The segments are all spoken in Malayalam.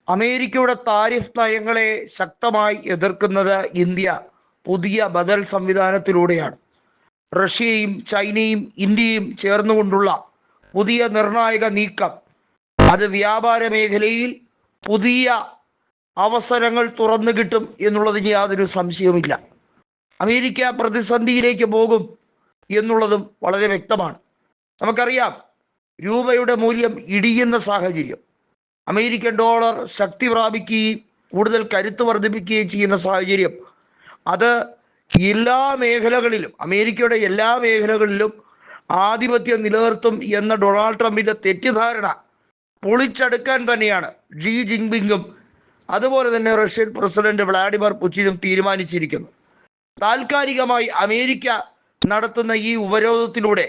അമേരിക്കയുടെ താരിഫ് നയങ്ങളെ ശക്തമായി എതിർക്കുന്നത് ഇന്ത്യ പുതിയ ബദൽ സംവിധാനത്തിലൂടെയാണ്. റഷ്യയും ചൈനയും ഇന്ത്യയും ചേർന്നുകൊണ്ടുള്ള പുതിയ നിർണായക നീക്കം അത് വ്യാപാര മേഖലയിൽ പുതിയ അവസരങ്ങൾ തുറന്നു കിട്ടും എന്നുള്ളതിന് യാതൊരു സംശയവുമില്ല. അമേരിക്ക പ്രതിസന്ധിയിലേക്ക് പോകും എന്നുള്ളതും വളരെ വ്യക്തമാണ്. നമുക്കറിയാം, രൂപയുടെ മൂല്യം ഇടിയുന്ന സാഹചര്യം, അമേരിക്കൻ ഡോളർ ശക്തി പ്രാപിക്കുകയും കൂടുതൽ കരുത്ത് വർദ്ധിപ്പിക്കുകയും ചെയ്യുന്ന സാഹചര്യം, അത് എല്ലാ മേഖലകളിലും, അമേരിക്കയുടെ എല്ലാ മേഖലകളിലും ആധിപത്യം നിലനിർത്തും എന്ന ഡൊണാൾഡ് ട്രംപിൻ്റെ തെറ്റിദ്ധാരണ പൊളിച്ചെടുക്കാൻ തന്നെയാണ് ഷീ ജിൻപിങ്ങും അതുപോലെ തന്നെ റഷ്യൻ പ്രസിഡന്റ് വ്ളാഡിമിർ പുടിനും തീരുമാനിച്ചിരിക്കുന്നത്. താൽക്കാലികമായി അമേരിക്ക നടത്തുന്ന ഈ ഉപരോധത്തിലൂടെ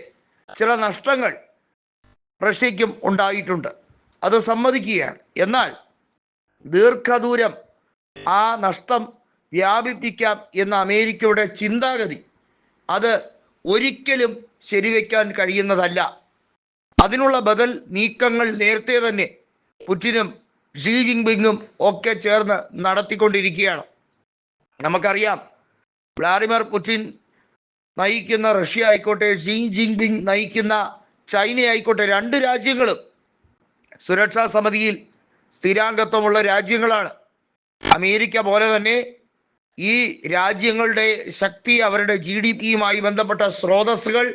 ചില നഷ്ടങ്ങൾ റഷ്യയ്ക്കും ഉണ്ടായിട്ടുണ്ട്, അത് സമ്മതിക്കുകയാണ്. എന്നാൽ ദീർഘദൂരം ആ നഷ്ടം വ്യാപിപ്പിക്കാം എന്ന അമേരിക്കയുടെ ചിന്താഗതി അത് ഒരിക്കലും ശരിവെക്കാൻ കഴിയുന്നതല്ല. അതിനുള്ള ബദൽ നീക്കങ്ങൾ നേരത്തെ തന്നെ പുടിനും ഷീ ജിൻപിങ്ങും ഒക്കെ ചേർന്ന് നടത്തിക്കൊണ്ടിരിക്കുകയാണ്. നമുക്കറിയാം, വ്ളാഡിമിർ പുടിൻ നയിക്കുന്ന റഷ്യ ആയിക്കോട്ടെ, ഷീ ജിൻപിങ് നയിക്കുന്ന ചൈന ആയിക്കോട്ടെ, രണ്ട് രാജ്യങ്ങളും സുരക്ഷാ സമിതിയിൽ സ്ഥിരാംഗത്വമുള്ള രാജ്യങ്ങളാണ്. അമേരിക്ക പോലെ തന്നെ ഈ രാജ്യങ്ങളുടെ ശക്തി, അവരുടെ GDPയുമായി ബന്ധപ്പെട്ട സ്രോതസ്സുകൾ,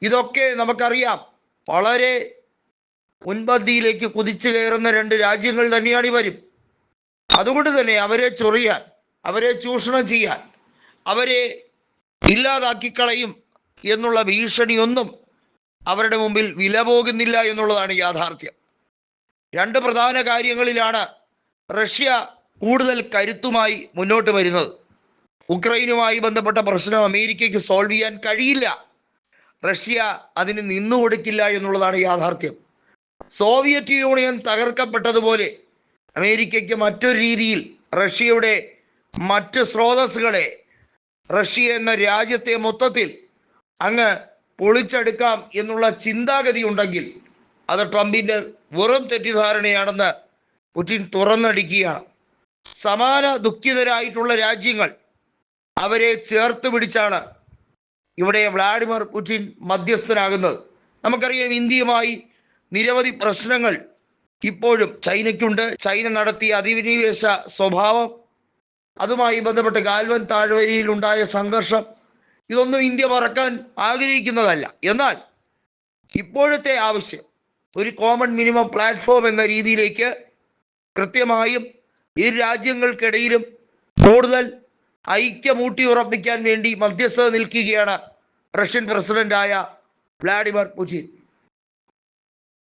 ഇതൊക്കെ നമുക്കറിയാം വളരെ മുൻപന്തിയിലേക്ക് കുതിച്ചു കയറുന്ന രണ്ട് രാജ്യങ്ങൾ തന്നെയാണ് ഇവരും. അതുകൊണ്ട് തന്നെ അവരെ ചൊറിയാൻ, അവരെ ചൂഷണം ചെയ്യാൻ, അവരെ ഇല്ലാതാക്കിക്കളയും എന്നുള്ള ഭീഷണിയൊന്നും അവരുടെ മുമ്പിൽ വില പോകുന്നില്ല എന്നുള്ളതാണ് യാഥാർത്ഥ്യം. രണ്ട് പ്രധാന കാര്യങ്ങളിലാണ് റഷ്യ കൂടുതൽ കരുത്തുമായി മുന്നോട്ട് വരുന്നത്. ഉക്രൈനുമായി ബന്ധപ്പെട്ട പ്രശ്നം അമേരിക്കയ്ക്ക് സോൾവ് ചെയ്യാൻ കഴിയില്ല, റഷ്യ അതിന് നിന്നുകൊടുക്കില്ല എന്നുള്ളതാണ് യാഥാർത്ഥ്യം. സോവിയറ്റ് യൂണിയൻ തകർക്കപ്പെട്ടതുപോലെ അമേരിക്കയ്ക്ക് മറ്റൊരു രീതിയിൽ റഷ്യയുടെ മറ്റ് സ്രോതസ്സുകളെ, റഷ്യ എന്ന രാജ്യത്തെ മൊത്തത്തിൽ അങ്ങ് പൊളിച്ചെടുക്കാം എന്നുള്ള ചിന്താഗതി ഉണ്ടെങ്കിൽ അത് ട്രംപിൻ്റെ വെറും തെറ്റിദ്ധാരണയാണെന്ന് പുടിൻ തുറന്നടിക്കുകയാണ്. സമാന ദുഃഖിതരായിട്ടുള്ള രാജ്യങ്ങൾ, അവരെ ചേർത്ത് പിടിച്ചാണ് ഇവിടെ വ്ളാഡിമിർ പുടിൻ മധ്യസ്ഥനാകുന്നത്. നമുക്കറിയാം, ഇന്ത്യയുമായി നിരവധി പ്രശ്നങ്ങൾ ഇപ്പോഴും ചൈനയ്ക്കുണ്ട്. ചൈന നടത്തിയ അധിനിവേശ സ്വഭാവം, അതുമായി ബന്ധപ്പെട്ട് ഗാൽവൻ താഴ്വരയിൽ ഉണ്ടായ സംഘർഷം, ഇതൊന്നും ഇന്ത്യ മറക്കാൻ ആഗ്രഹിക്കുന്നതല്ല. എന്നാൽ ഇപ്പോഴത്തെ ആവശ്യം ഒരു കോമൺ മിനിമം പ്ലാറ്റ്ഫോം എന്ന രീതിയിലേക്ക് കൃത്യമായും ഈ രാജ്യങ്ങൾക്കിടയിലും കൂടുതൽ ഐക്യമൂട്ടി ഉറപ്പിക്കാൻ വേണ്ടി മധ്യസ്ഥത നിൽക്കുകയാണ് റഷ്യൻ പ്രസിഡന്റായ വ്ളാഡിമിർ പുടിൻ.